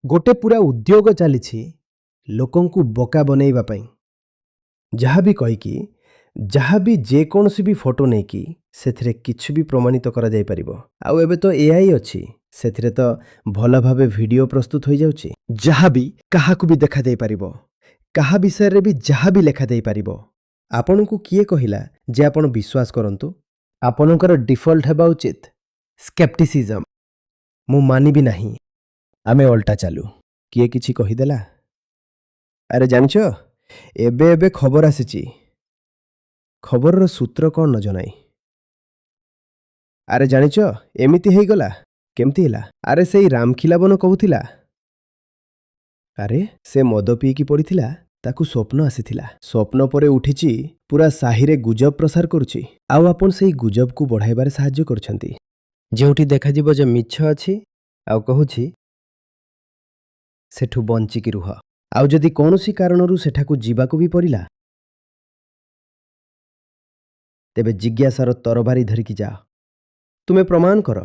गोटे पूरा उद्योग चली लोकंकु बोका बनैबा पई जहाँ भी कहीकि जहाँ भी जेकोसी भी फोटो नहीं कि सेथिरे किछु भी प्रमाणित करा जाय परिबो। आउ एबे तो एआई अछि सेथिरे तो भल भाबे वीडियो प्रस्तुत हो जाउछि जहाँ भी काहाकु भी देखा जाय परिबो काहा विषय रे भी जहाँ भी लेखा जाय परिबो। आपनकु किए कहिला जे आपण विश्वास करंतु आपनकर डिफॉल्ट हेबा उचित स्केप्टिसिज्म मु मानिबी नाही आमे ओल्टा चालू किए किछि कहिदेला। अरे जानछ एबे एबे खबर आसीची खबर सूत्र कौन न जनाई। अरे जानिच एमिति हेई गला केमती हिला। अरे सेई रामखिलावन कहूथिला अरे से मद पीकी पड़िथिला ताकू स्वप्न आसीथिला स्वप्न परे उठिची पूरा साहिरे गुजब प्रसार करुची आउ आपण सेई गुजब को बढ़ाइबारे साहाय्य करछंती जेउठी देखा जिवो जे मिछ अछि आउ कहूची सेठु बंचिकी रुह आउ जदि कोनोसी कारणरू सेठाकू जीवाकू भी पड़िला तेबे जिज्ञासार तरबारी धरिकी जा तुमे प्रमाण कर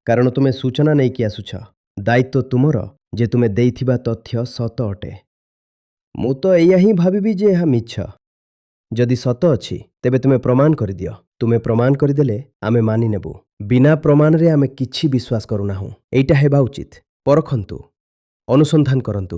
कारण तुमे सूचना नहीं कि आसुछ दायित्व तुमर जे तुमे देइथिबा तथ्य सत अटे। मु तो एया ही भाबिबी जे ଏହା मिछ जदि सत अछि तेबे तुमे प्रमाण कर दियो तुमे प्रमाण करदेले आमे मानि नेबु बिना प्रमाण रे आमे किछि विश्वास करूनाहु एइटा हेबा उचित परखंतु अनुसंधान करंतु।